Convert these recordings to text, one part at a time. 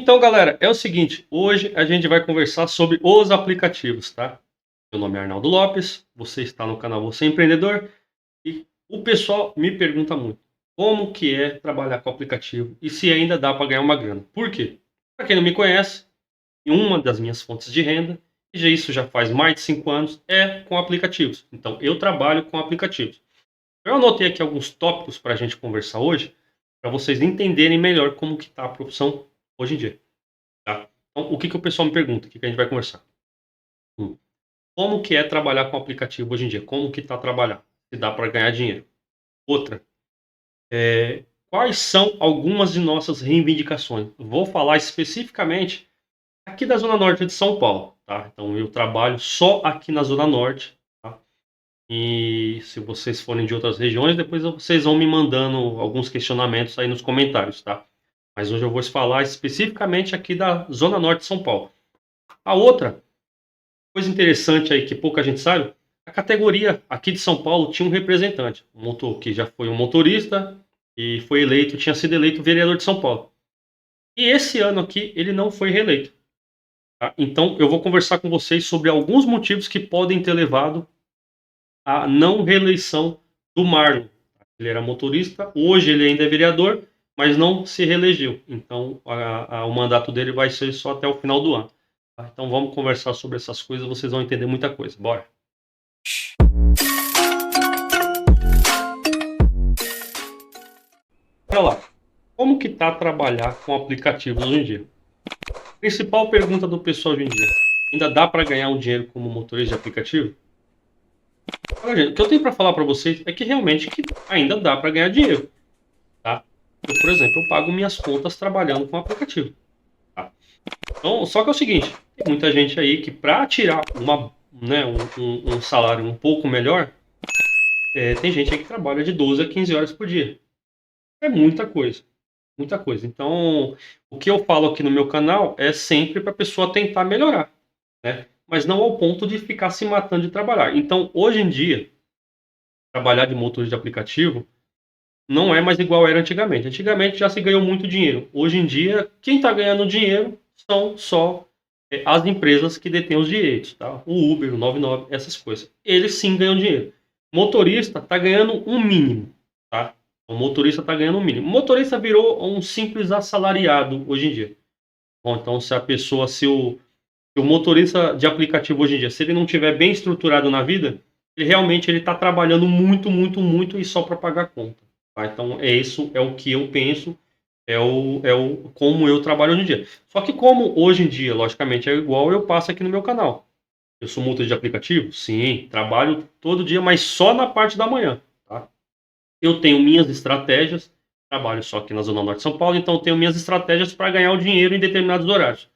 Então, galera, é o seguinte, hoje a gente vai conversar sobre os aplicativos, tá? Meu nome é Arnaldo Lopes, você está no canal Você Empreendedor e o pessoal me pergunta muito como que é trabalhar com aplicativo e se ainda dá para ganhar uma grana. Por quê? Para quem não me conhece, uma das minhas fontes de renda, e isso já faz mais de 5 anos, é com aplicativos. Então, eu trabalho com aplicativos. Eu anotei aqui alguns tópicos para a gente conversar hoje, para vocês entenderem melhor como que está a profissão hoje em dia. Tá? Então, o que que o pessoal me pergunta? O que que a gente vai conversar? Um, como que é trabalhar com aplicativo hoje em dia? Como que tá trabalhar? Se dá para ganhar dinheiro? Outra, quais são algumas de nossas reivindicações? Vou falar especificamente aqui da Zona Norte de São Paulo, tá? Então, eu trabalho só aqui na Zona Norte, tá? E se vocês forem de outras regiões, depois vocês vão me mandando alguns questionamentos aí nos comentários, tá? Mas hoje eu vou falar especificamente aqui da Zona Norte de São Paulo. A outra coisa interessante aí que pouca gente sabe, a categoria aqui de São Paulo tinha um representante, que já foi um motorista e foi eleito, tinha sido eleito vereador de São Paulo. E esse ano aqui ele não foi reeleito. Tá? Então eu vou conversar com vocês sobre alguns motivos que podem ter levado à não reeleição do Marlon. Ele era motorista, hoje ele ainda é vereador, mas não se reelegeu. Então o mandato dele vai ser só até o final do ano. Tá? Então vamos conversar sobre essas coisas, vocês vão entender muita coisa. Bora! Olha lá, como que tá trabalhar com aplicativos hoje em dia? Principal pergunta do pessoal hoje em dia: ainda dá para ganhar um dinheiro como motorista de aplicativo? Olha, gente, o que eu tenho para falar para vocês é que realmente que ainda dá para ganhar dinheiro, tá? Eu, por exemplo, eu pago minhas contas trabalhando com aplicativo, tá? Então, só que é o seguinte, tem muita gente aí que para tirar um salário um pouco melhor, tem gente aí que trabalha de 12 a 15 horas por dia. É muita coisa. Muita coisa. Então, o que eu falo aqui no meu canal é sempre para a pessoa tentar melhorar, né? Mas não ao ponto de ficar se matando de trabalhar. Então, hoje em dia, trabalhar de motorista de aplicativo não é mais igual era antigamente. Antigamente já se ganhou muito dinheiro. Hoje em dia, quem está ganhando dinheiro são só as empresas que detêm os direitos, tá? O Uber, o 99, essas coisas. Eles sim ganham dinheiro. Motorista está ganhando um mínimo, tá? O motorista está ganhando um mínimo. O motorista virou um simples assalariado hoje em dia. Bom, então se a pessoa, se o motorista de aplicativo hoje em dia, se ele não tiver bem estruturado na vida, ele realmente ele está trabalhando muito, muito, muito e só para pagar a conta. Tá? Então é isso, é o que eu penso, é o como eu trabalho hoje em dia. Só que como hoje em dia, logicamente, é igual eu passo aqui no meu canal. Eu sou multa de aplicativo? Sim, trabalho todo dia, mas só na parte da manhã. Tá? Eu tenho minhas estratégias, trabalho só aqui na Zona Norte de São Paulo, então eu tenho minhas estratégias para ganhar o dinheiro em determinados horários.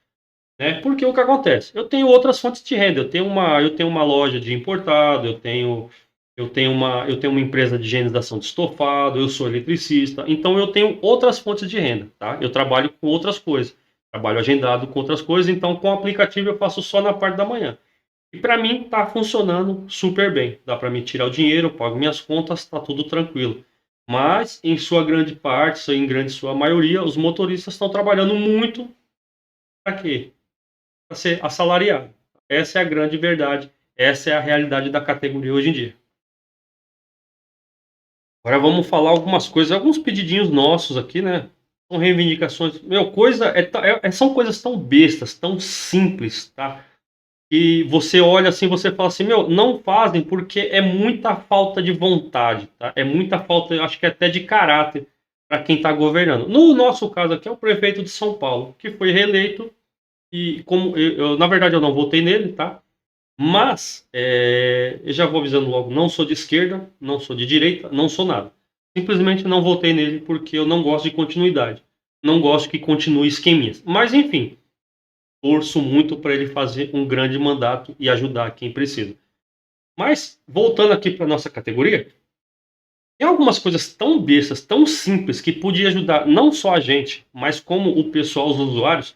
Né? Porque o que acontece? Eu tenho outras fontes de renda, eu tenho uma loja de importado, eu tenho uma empresa de higienização de estofado, eu sou eletricista, então eu tenho outras fontes de renda, tá? Eu trabalho com outras coisas, trabalho agendado com outras coisas, então com o aplicativo eu faço só na parte da manhã. E para mim tá funcionando super bem. Dá para me tirar o dinheiro, eu pago minhas contas, tá tudo tranquilo. Mas em sua grande parte, em grande sua maioria, os motoristas estão trabalhando muito para quê? Para ser assalariado. Essa é a grande verdade, essa é a realidade da categoria hoje em dia. Agora vamos falar algumas coisas, alguns pedidinhos nossos aqui, né? São reivindicações. Meu, são coisas tão bestas, tão simples, tá? E você olha assim, você fala assim, meu, não fazem porque é muita falta de vontade, tá? É muita falta, eu acho que até de caráter para quem está governando. No nosso caso aqui é o prefeito de São Paulo, que foi reeleito e como na verdade eu não votei nele, tá? Mas eu já vou avisando logo, não sou de esquerda, não sou de direita, não sou nada. Simplesmente não votei nele porque eu não gosto de continuidade. Não gosto que continue esqueminhas. Mas enfim, torço muito para ele fazer um grande mandato e ajudar quem precisa. Mas, voltando aqui para nossa categoria, tem algumas coisas tão bestas, tão simples, que podia ajudar não só a gente, mas como o pessoal, os usuários.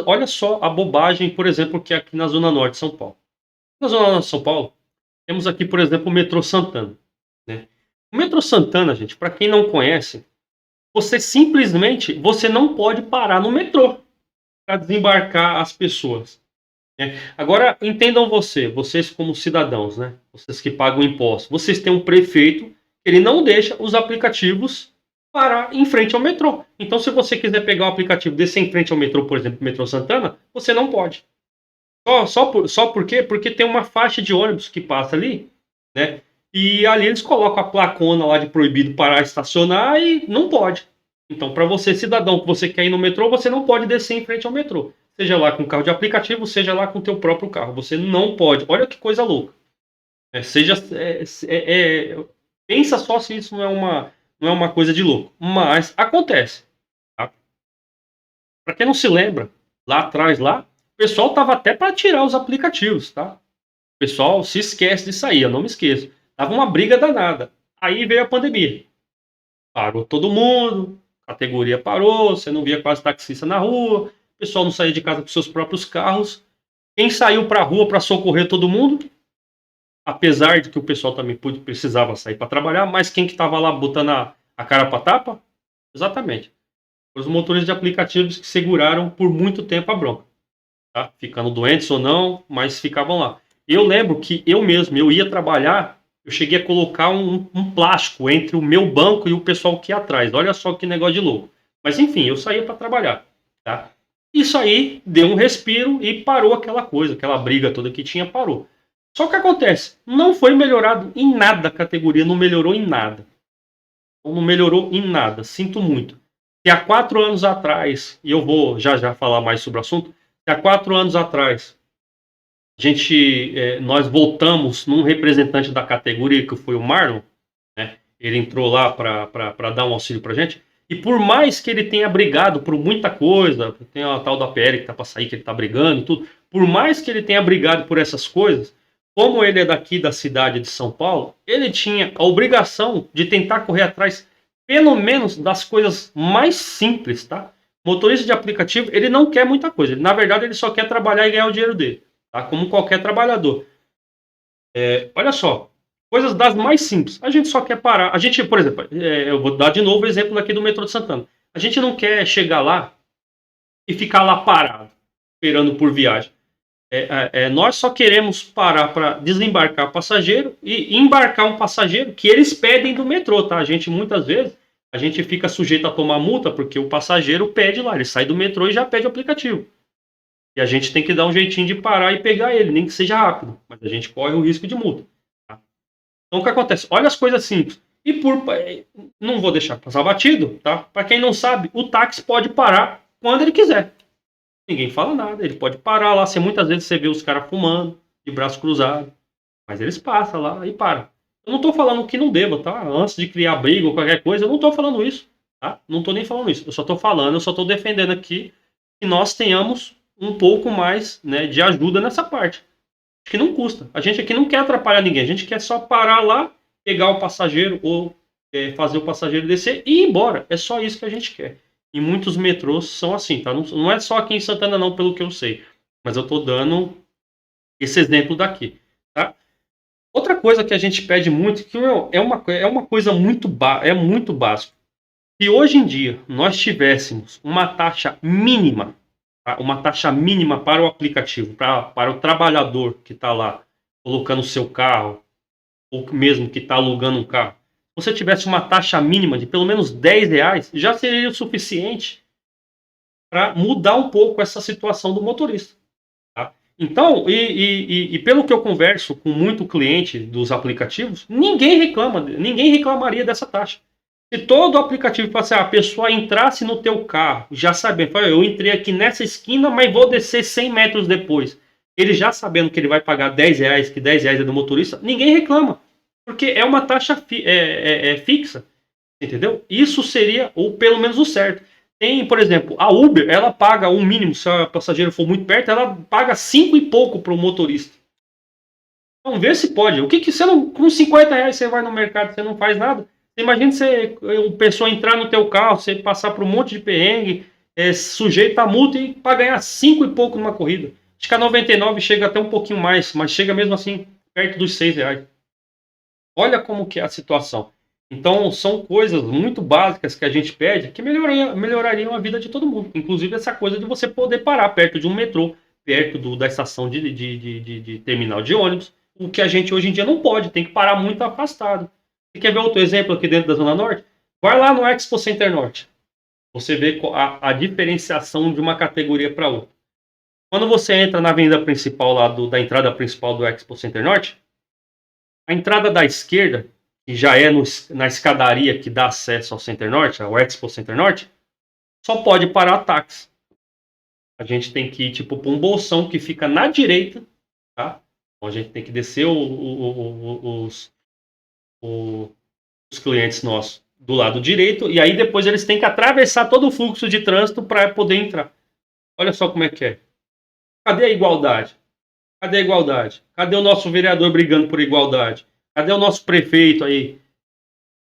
Olha só a bobagem, por exemplo, que é aqui na Zona Norte de São Paulo. Na Zona Norte de São Paulo, temos aqui, por exemplo, o metrô Santana. Né? O metrô Santana, gente, para quem não conhece, você não pode parar no metrô para desembarcar as pessoas, né? Agora, entendam vocês como cidadãos, né? Vocês que pagam impostos, vocês têm um prefeito que ele não deixa os aplicativos parar em frente ao metrô. Então, se você quiser pegar o aplicativo e descer em frente ao metrô, por exemplo, metrô Santana, você não pode. Só por quê? Porque tem uma faixa de ônibus que passa ali, né? E ali eles colocam a placona lá de proibido parar e estacionar e não pode. Então, para você, cidadão, que você quer ir no metrô, você não pode descer em frente ao metrô. Seja lá com carro de aplicativo, seja lá com o teu próprio carro. Você não pode. Olha que coisa louca. Pensa só se isso não é uma coisa de louco. Mas acontece. Tá? Para quem não se lembra, lá atrás, o pessoal tava até para tirar os aplicativos, tá? O pessoal se esquece disso aí, eu não me esqueço. Tava uma briga danada. Aí veio a pandemia. Parou todo mundo, categoria parou, você não via quase taxista na rua, o pessoal não saía de casa com seus próprios carros. Quem saiu para a rua para socorrer todo mundo, apesar de que o pessoal também precisava sair para trabalhar, mas quem que estava lá botando a cara para tapa? Exatamente. Os motoristas de aplicativos que seguraram por muito tempo a bronca. Tá? Ficando doentes ou não, mas ficavam lá. Eu lembro que eu ia trabalhar, eu cheguei a colocar um plástico entre o meu banco e o pessoal que ia atrás. Olha só que negócio de louco. Mas enfim, eu saía para trabalhar. Tá? Isso aí deu um respiro e parou aquela coisa, aquela briga toda que tinha, parou. Só que acontece, não foi melhorado em nada a categoria, não melhorou em nada. Não melhorou em nada, sinto muito. Se há 4 anos atrás, e eu vou já falar mais sobre o assunto, se há 4 anos atrás nós voltamos num representante da categoria que foi o Marlon, né? Ele entrou lá para dar um auxílio para gente. E por mais que ele tenha brigado por muita coisa, tem a tal da PL que tá para sair, que ele tá brigando e tudo, por mais que ele tenha brigado por essas coisas, como ele é daqui da cidade de São Paulo, ele tinha a obrigação de tentar correr atrás, pelo menos, das coisas mais simples, tá? Motorista de aplicativo, ele não quer muita coisa. Na verdade, ele só quer trabalhar e ganhar o dinheiro dele, tá? Como qualquer trabalhador. Olha só, coisas das mais simples. A gente só quer parar. A gente, por exemplo, eu vou dar de novo o exemplo aqui do metrô de Santana. A gente não quer chegar lá e ficar lá parado, esperando por viagem. Nós só queremos parar para desembarcar passageiro e embarcar um passageiro que eles pedem do metrô, tá? A gente, muitas vezes, a gente fica sujeito a tomar multa porque o passageiro pede lá, ele sai do metrô e já pede o aplicativo. E a gente tem que dar um jeitinho de parar e pegar ele, nem que seja rápido, mas a gente corre o risco de multa. Tá? Então o que acontece? Olha as coisas simples. E não vou deixar passar batido, tá? Para quem não sabe, o táxi pode parar quando ele quiser. Ninguém fala nada, ele pode parar lá. Muitas vezes você vê os caras fumando, de braço cruzado, mas eles passam lá e param. Eu não tô falando que não deva, tá? Antes de criar briga ou qualquer coisa, eu não tô falando isso, tá? Não tô nem falando isso. Eu só tô defendendo aqui que nós tenhamos um pouco mais, né, de ajuda nessa parte. Acho que não custa. A gente aqui não quer atrapalhar ninguém. A gente quer só parar lá, pegar o passageiro ou fazer o passageiro descer e ir embora. É só isso que a gente quer. E muitos metrôs são assim, tá? Não é só aqui em Santana não, pelo que eu sei. Mas eu tô dando esse exemplo daqui, tá? Outra coisa que a gente pede muito, que é uma coisa muito básica. Se hoje em dia nós tivéssemos uma taxa mínima, tá? Uma taxa mínima para o aplicativo, para o trabalhador que está lá colocando o seu carro, ou mesmo que está alugando um carro, se você tivesse uma taxa mínima de pelo menos R$ 10, já seria o suficiente para mudar um pouco essa situação do motorista. Tá? Então, pelo que eu converso com muito cliente dos aplicativos, ninguém reclamaria dessa taxa. Se todo o aplicativo fosse a pessoa entrasse no teu carro, já sabendo, eu entrei aqui nessa esquina, mas vou descer 100 metros depois. Ele já sabendo que ele vai pagar R$ 10, que R$ 10 é do motorista, ninguém reclama. Porque é uma taxa fixa, entendeu? Isso seria, ou pelo menos o certo. Tem, por exemplo, a Uber, ela paga um mínimo, se o passageiro for muito perto, ela paga 5 e pouco para o motorista. Vamos ver se pode. O que você não, com R$ 50 você vai no mercado, você não faz nada. Imagina o pessoa entrar no teu carro, você passar por um monte de perrengue, sujeito a multa e para ganhar 5 e pouco numa corrida. Acho que a 99 chega até um pouquinho mais, mas chega mesmo assim perto dos R$ 6. Olha como que é a situação. Então, são coisas muito básicas que a gente pede que melhorariam a vida de todo mundo. Inclusive, essa coisa de você poder parar perto de um metrô, perto da estação de terminal de ônibus, o que a gente hoje em dia não pode, tem que parar muito afastado. Você quer ver outro exemplo aqui dentro da Zona Norte? Vai lá no Expo Center Norte. Você vê a diferenciação de uma categoria para outra. Quando você entra na avenida principal, lá da entrada principal do Expo Center Norte, a entrada da esquerda, que já é na escadaria que dá acesso ao Center Norte, ao Expo Center Norte, só pode parar táxi. A gente tem que ir tipo para um bolsão que fica na direita, tá? Então a gente tem que descer os clientes nossos do lado direito e aí depois eles têm que atravessar todo o fluxo de trânsito para poder entrar. Olha só como é que é. Cadê a igualdade? Cadê a igualdade? Cadê o nosso vereador brigando por igualdade? Cadê o nosso prefeito aí,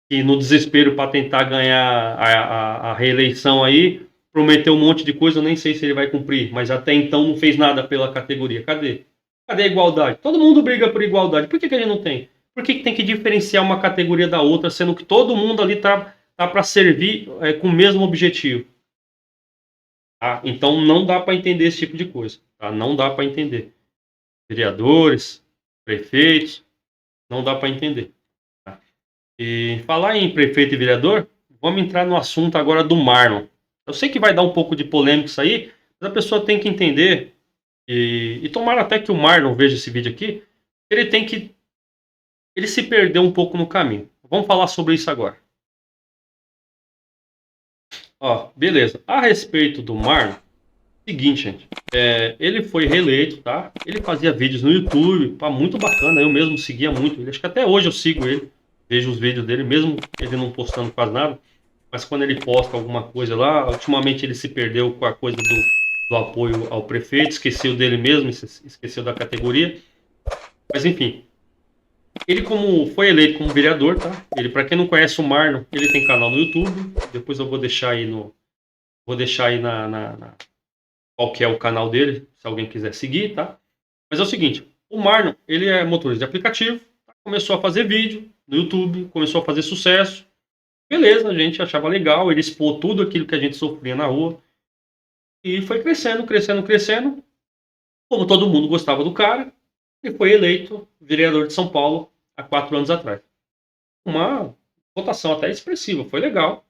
que no desespero para tentar ganhar a reeleição aí, prometeu um monte de coisa, eu nem sei se ele vai cumprir, mas até então não fez nada pela categoria. Cadê? Cadê a igualdade? Todo mundo briga por igualdade. Por que a gente não tem? Por que tem que diferenciar uma categoria da outra, sendo que todo mundo ali tá para servir com o mesmo objetivo? Tá? Então não dá para entender esse tipo de coisa. Tá? Não dá para entender. Vereadores, prefeitos, não dá para entender. Tá? E falar em prefeito e vereador, vamos entrar no assunto agora do Marlon. Eu sei que vai dar um pouco de polêmica isso aí, mas a pessoa tem que entender, e tomara até que o Marlon veja esse vídeo aqui, ele se perdeu um pouco no caminho. Vamos falar sobre isso agora. Ó, beleza. A respeito do Marlon, seguinte, gente. Ele foi reeleito, tá? Ele fazia vídeos no YouTube, pá, muito bacana. Eu mesmo seguia muito ele. Acho que até hoje eu sigo ele. Vejo os vídeos dele, mesmo ele não postando quase nada. Mas quando ele posta alguma coisa lá, ultimamente ele se perdeu com a coisa do apoio ao prefeito, esqueceu dele mesmo, esqueceu da categoria. Mas enfim, ele como foi eleito como vereador, tá? Ele, para quem não conhece o Marlon, ele tem canal no YouTube. Depois eu vou deixar aí qual que é o canal dele, se alguém quiser seguir, tá? Mas é o seguinte, o Marlon, ele é motorista de aplicativo, tá? Começou a fazer vídeo no YouTube, começou a fazer sucesso. Beleza, a gente achava legal, ele expôs tudo aquilo que a gente sofria na rua. E foi crescendo, crescendo, crescendo. Como todo mundo gostava do cara, ele foi eleito vereador de São Paulo há 4 anos atrás. Uma votação até expressiva, foi legal,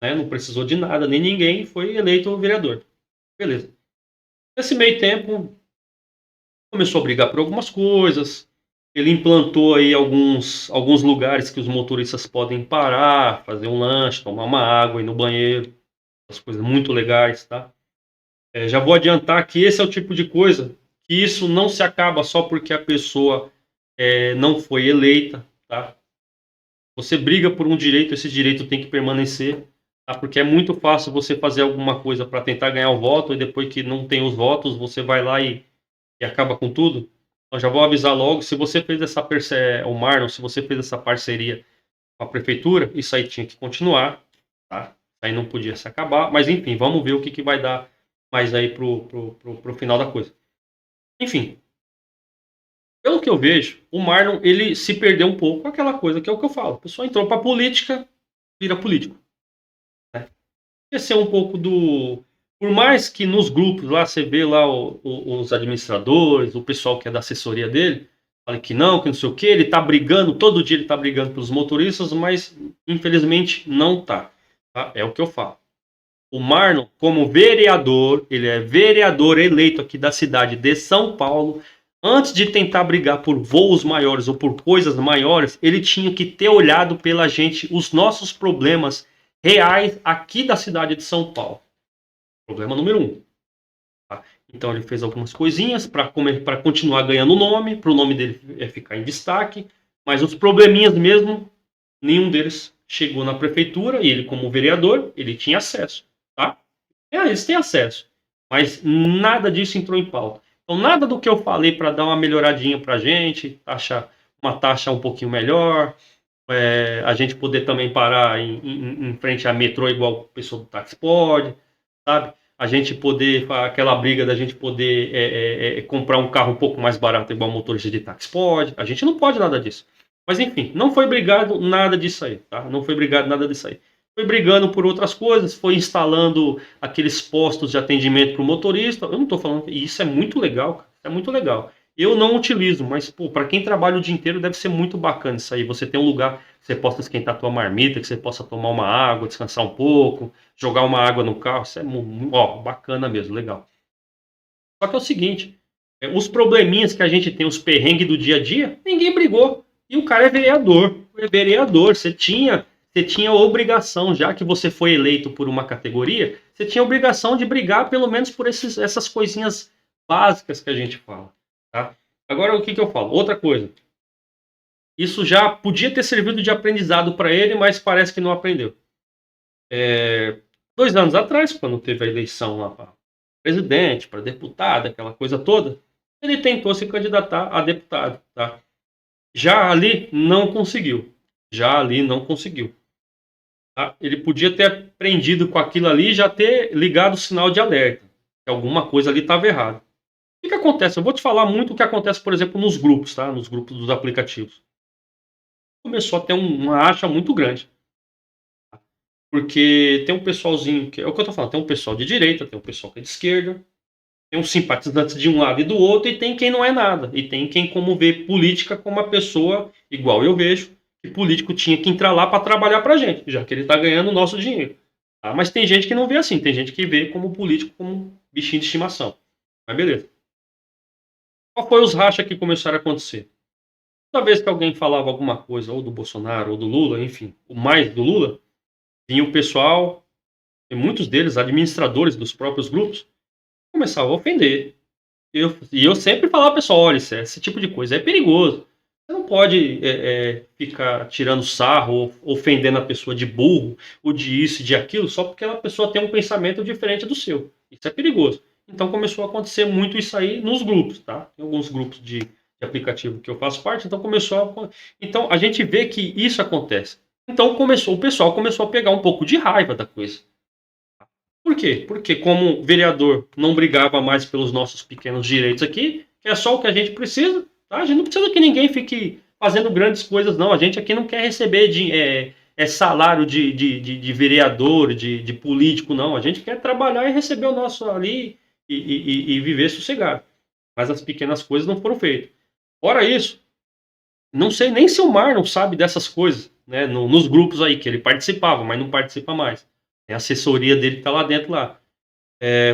né? Não precisou de nada, nem ninguém, foi eleito vereador. Beleza. Nesse meio tempo, começou a brigar por algumas coisas. Ele implantou aí alguns lugares que os motoristas podem parar, fazer um lanche, tomar uma água, ir no banheiro. As coisas muito legais, tá? Já vou adiantar que esse é o tipo de coisa que isso não se acaba só porque a pessoa não foi eleita, tá? Você briga por um direito, esse direito tem que permanecer, tá? Porque é muito fácil você fazer alguma coisa para tentar ganhar o voto e depois que não tem os votos, você vai lá e acaba com tudo. Então já vou avisar logo, se você fez o Marlon, se você fez essa parceria com a prefeitura, isso aí tinha que continuar, tá? Isso aí não podia se acabar, mas enfim, vamos ver o que vai dar mais aí pro final da coisa. Enfim, pelo que eu vejo, o Marlon, ele se perdeu um pouco com aquela coisa que é o que eu falo. A pessoa entrou pra política, vira político, né? Esqueceu um pouco do... Por mais que nos grupos lá, você vê lá os administradores, o pessoal que é da assessoria dele, fala que não sei o que, ele tá brigando, todo dia ele tá brigando pelos motoristas, mas infelizmente não tá. É o que eu falo. O Marlon, como vereador, ele é vereador eleito aqui da cidade de São Paulo. Antes de tentar brigar por voos maiores ou por coisas maiores, ele tinha que ter olhado pela gente os nossos problemas reais aqui da cidade de São Paulo. Problema número 1. Tá? Então ele fez algumas coisinhas para continuar ganhando nome, para o nome dele ficar em destaque, mas os probleminhas mesmo, nenhum deles chegou na prefeitura e ele, como vereador, ele tinha acesso. Tá? Eles têm acesso, mas nada disso entrou em pauta. Então, nada do que eu falei para dar uma melhoradinha para a gente, uma taxa um pouquinho melhor, a gente poder também parar em frente à metrô igual o pessoal do táxi pode, sabe? A gente poder, aquela briga da gente poder comprar um carro um pouco mais barato igual o motorista de táxi pode. A gente não pode nada disso. Mas enfim, não foi brigado nada disso aí, tá? Não foi brigado nada disso aí. Foi brigando por outras coisas, foi instalando aqueles postos de atendimento para o motorista. Eu não estou falando, e isso é muito legal, cara, isso é muito legal. Eu não utilizo, mas pô, para quem trabalha o dia inteiro deve ser muito bacana isso aí. Você tem um lugar que você possa esquentar a tua marmita, que você possa tomar uma água, descansar um pouco, jogar uma água no carro, isso é ó, bacana mesmo, legal. Só que é o seguinte, os probleminhas que a gente tem, os perrengues do dia a dia, ninguém brigou. E o cara é vereador. É vereador. Você tinha obrigação, já que você foi eleito por uma categoria, você tinha obrigação de brigar pelo menos por essas coisinhas básicas que a gente fala. Tá? Agora, o que, que eu falo? Outra coisa. Isso já podia ter servido de aprendizado para ele, mas parece que não aprendeu. 2 anos atrás, quando teve a eleição lá para presidente, para deputado, aquela coisa toda, ele tentou se candidatar a deputado, tá? Já ali não conseguiu. Já ali não conseguiu. Tá? Ele podia ter aprendido com aquilo ali e já ter ligado o sinal de alerta. Que alguma coisa ali estava errada. O que acontece? Eu vou te falar muito o que acontece, por exemplo, nos grupos, tá? Nos grupos dos aplicativos. Começou a ter uma acha muito grande. Porque tem um pessoalzinho, que é o que eu tô falando, tem um pessoal de direita, tem um pessoal que é de esquerda, tem uns simpatizantes de um lado e do outro, e tem quem não é nada. E tem quem como vê política como uma pessoa, igual eu vejo, que político tinha que entrar lá para trabalhar pra gente, já que ele tá ganhando o nosso dinheiro. Tá? Mas tem gente que não vê assim, tem gente que vê como político como um bichinho de estimação. Mas beleza. Qual foi os racha que começaram a acontecer? Toda vez que alguém falava alguma coisa, ou do Bolsonaro, ou do Lula, enfim, o mais do Lula, vinha o pessoal, e muitos deles administradores dos próprios grupos, começavam a ofender. E eu sempre falava, pessoal, olha, esse tipo de coisa é perigoso. Você não pode ficar tirando sarro ou ofendendo a pessoa de burro, ou de isso e de aquilo, só porque a pessoa tem um pensamento diferente do seu. Isso é perigoso. Então começou a acontecer muito isso aí nos grupos, tá? Tem alguns grupos de aplicativo que eu faço parte, então Então a gente vê que isso acontece. Então o pessoal começou a pegar um pouco de raiva da coisa. Por quê? Porque como vereador não brigava mais pelos nossos pequenos direitos aqui, que é só o que a gente precisa, tá? A gente não precisa que ninguém fique fazendo grandes coisas, não. A gente aqui não quer receber salário de vereador, de político, não. A gente quer trabalhar e receber o nosso ali e viver sossegado. Mas as pequenas coisas não foram feitas. Fora isso, não sei nem se o Mar não sabe dessas coisas, né? Nos grupos aí que ele participava, mas não participa mais. É a assessoria dele que tá lá dentro lá.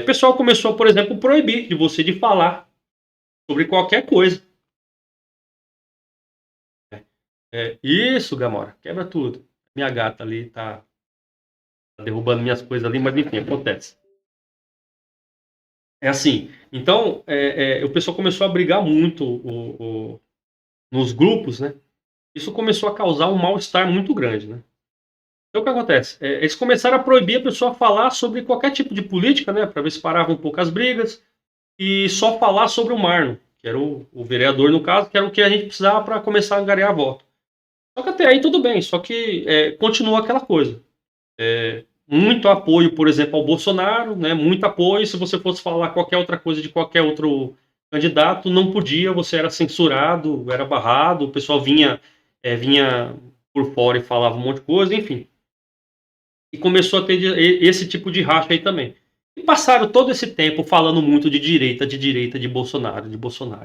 O pessoal começou, por exemplo, a proibir de você de falar sobre qualquer coisa. Isso, Gamora, quebra tudo. Minha gata ali tá derrubando minhas coisas ali, mas enfim, acontece. É assim, então o pessoal começou a brigar muito nos grupos, né? Isso começou a causar um mal-estar muito grande, né? Então o que acontece? Eles começaram a proibir a pessoa falar sobre qualquer tipo de política, né? Para ver se parava um pouco as brigas, e só falar sobre o Marlon, que era o vereador no caso, que era o que a gente precisava para começar a angariar voto. Só que até aí tudo bem, só que continua aquela coisa. Muito apoio, por exemplo, ao Bolsonaro, né? Muito apoio. Se você fosse falar qualquer outra coisa de qualquer outro candidato, não podia, você era censurado, era barrado, o pessoal vinha por fora e falava um monte de coisa, enfim. E começou a ter esse tipo de racha aí também. E passaram todo esse tempo falando muito de direita, de Bolsonaro,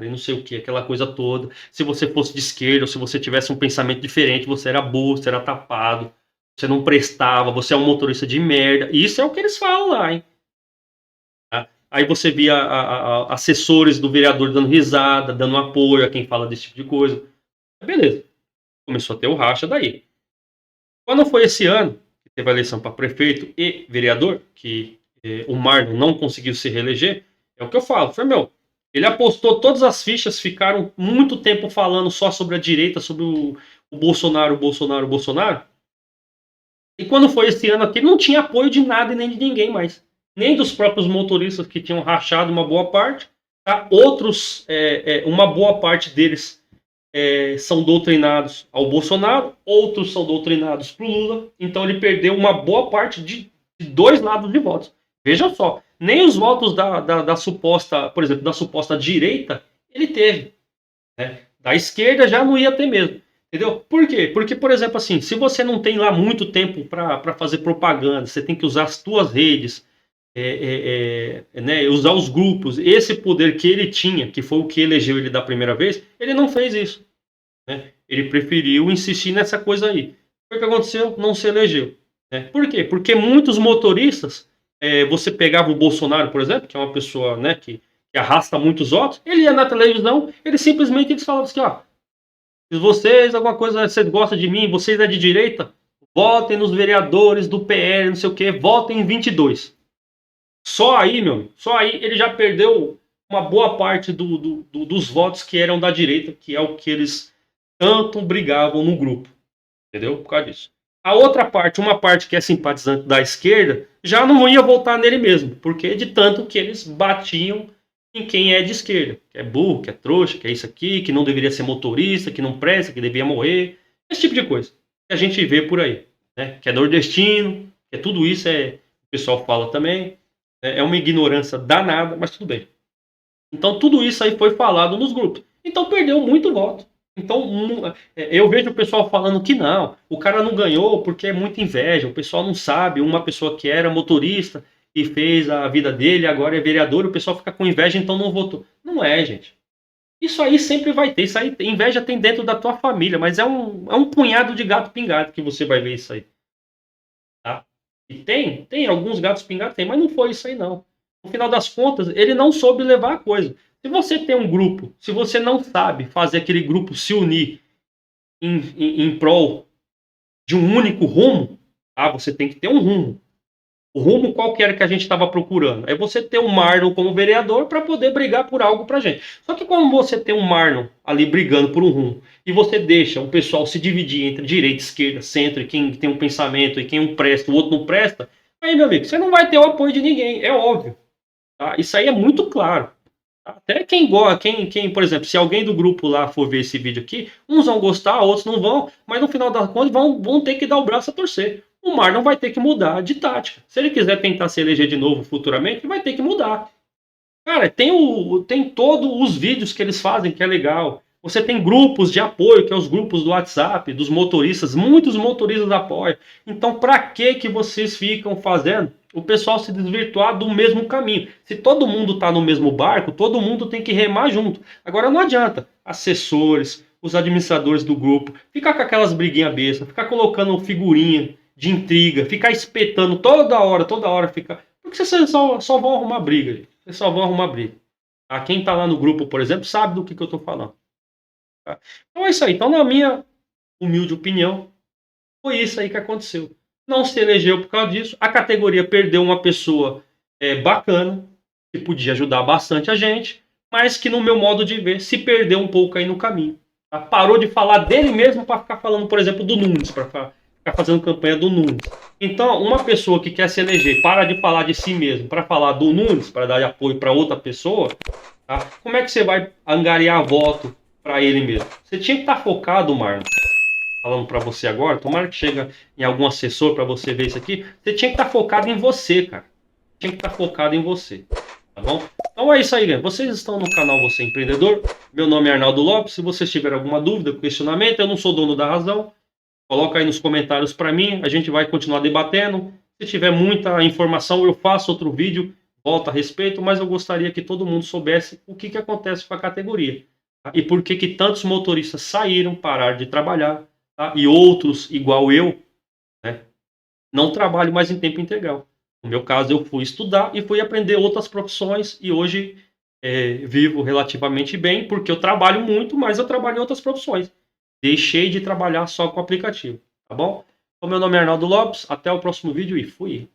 e não sei o que, aquela coisa toda. Se você fosse de esquerda, ou se você tivesse um pensamento diferente, você era burro, você era tapado, você não prestava, você é um motorista de merda. Isso é o que eles falam lá, hein? Tá? Aí você via assessores do vereador dando risada, dando apoio a quem fala desse tipo de coisa. Beleza, começou a ter o racha daí. Quando foi esse ano, que teve a eleição para prefeito e vereador, que o Marlon não conseguiu se reeleger, é o que eu falo. Foi, ele apostou todas as fichas, ficaram muito tempo falando só sobre a direita, sobre o Bolsonaro, o Bolsonaro, o Bolsonaro. E quando foi esse ano aqui, não tinha apoio de nada e nem de ninguém mais. Nem dos próprios motoristas que tinham rachado uma boa parte. Tá? Outros, uma boa parte deles são doutrinados ao Bolsonaro, outros são doutrinados para o Lula, então ele perdeu uma boa parte de dois lados de votos. Veja só, nem os votos da suposta, por exemplo, da suposta direita, ele teve. Né? Da esquerda já não ia ter mesmo. Entendeu? Por quê? Porque, por exemplo, assim, se você não tem lá muito tempo para fazer propaganda, você tem que usar as suas redes, né, usar os grupos, esse poder que ele tinha, que foi o que elegeu ele da primeira vez, ele não fez isso. Né? Ele preferiu insistir nessa coisa aí. O que aconteceu? Não se elegeu. Né? Por quê? Porque muitos motoristas, você pegava o Bolsonaro, por exemplo, que é uma pessoa, né, que arrasta muitos votos, ele ia na televisão, ele simplesmente eles falavam assim, ó, se vocês, alguma coisa, vocês gostam de mim, vocês é de direita, votem nos vereadores do PL, não sei o que, votem em 22. Só aí, meu amigo, só aí ele já perdeu uma boa parte dos votos que eram da direita, que é o que eles tanto brigavam no grupo, entendeu? Por causa disso. A outra parte, uma parte que é simpatizante da esquerda, já não ia votar nele mesmo, porque de tanto que eles batiam em quem é de esquerda, que é burro, que é trouxa, que é isso aqui, que não deveria ser motorista, que não presta, que devia morrer, esse tipo de coisa que a gente vê por aí, né? Que é nordestino, que é tudo isso, o pessoal fala também, é uma ignorância danada, mas tudo bem. Então tudo isso aí foi falado nos grupos. Então perdeu muito voto. Então eu vejo o pessoal falando que não, o cara não ganhou porque é muita inveja, o pessoal não sabe, uma pessoa que era motorista e fez a vida dele, agora é vereador, o pessoal fica com inveja, então não votou. Não é, gente. Isso aí sempre vai ter, isso aí, inveja tem dentro da tua família, mas é um punhado de gato pingado que você vai ver isso aí. Tá? E tem alguns gatos pingados, tem, mas não foi isso aí não. No final das contas, ele não soube levar a coisa. Se você tem um grupo, se você não sabe fazer aquele grupo se unir em prol de um único rumo, você tem que ter um rumo. O rumo qual que era que a gente estava procurando? É você ter o Marlon como vereador para poder brigar por algo para gente. Só que quando você tem um Marlon ali brigando por um rumo e você deixa o pessoal se dividir entre direita, esquerda, centro, e quem tem um pensamento e quem um presta, o outro não presta, aí, meu amigo, você não vai ter o apoio de ninguém, é óbvio. Tá? Isso aí é muito claro. Até quem gosta, por exemplo, se alguém do grupo lá for ver esse vídeo aqui, uns vão gostar, outros não vão, mas no final das contas vão ter que dar o braço a torcer. O Marlon vai ter que mudar de tática. Se ele quiser tentar se eleger de novo futuramente, ele vai ter que mudar. Cara, tem todos os vídeos que eles fazem que é legal. Você tem grupos de apoio, que é os grupos do WhatsApp, dos motoristas. Muitos motoristas apoiam. Então, para que vocês ficam fazendo o pessoal se desvirtuar do mesmo caminho? Se todo mundo está no mesmo barco, todo mundo tem que remar junto. Agora, não adianta assessores, os administradores do grupo, ficar com aquelas briguinhas bestas, ficar colocando figurinha de intriga, ficar espetando toda hora, ficar. Porque vocês só vão arrumar briga, gente. Vocês só vão arrumar briga. Tá? Quem tá lá no grupo, por exemplo, sabe do que eu tô falando. Tá? Então é isso aí. Então, na minha humilde opinião, foi isso aí que aconteceu. Não se elegeu por causa disso. A categoria perdeu uma pessoa bacana, que podia ajudar bastante a gente, mas que, no meu modo de ver, se perdeu um pouco aí no caminho. Tá? Parou de falar dele mesmo para ficar falando, por exemplo, do Nunes, para ficar fazendo campanha do Nunes. Então, uma pessoa que quer se eleger, para de falar de si mesmo para falar do Nunes, para dar apoio para outra pessoa, tá? Como é que você vai angariar voto para ele mesmo? Você tinha que estar focado, Marlon, falando para você agora, tomara que chegue em algum assessor para você ver isso aqui, você tinha que estar focado em você, cara. Tinha que estar focado em você, tá bom? Então é isso aí, galera. Vocês estão no canal Você Empreendedor. Meu nome é Arnaldo Lopes. Se vocês tiverem alguma dúvida, questionamento, eu não sou dono da razão. Coloca aí nos comentários para mim, a gente vai continuar debatendo. Se tiver muita informação, eu faço outro vídeo, volta a respeito, mas eu gostaria que todo mundo soubesse o que acontece com a categoria. Tá? E por que tantos motoristas saíram, pararam de trabalhar, tá? E outros, igual eu, né, não trabalham mais em tempo integral. No meu caso, eu fui estudar e fui aprender outras profissões e hoje vivo relativamente bem, porque eu trabalho muito, mas eu trabalho em outras profissões. Deixei de trabalhar só com aplicativo, tá bom? Então, meu nome é Arnaldo Lopes, até o próximo vídeo e fui!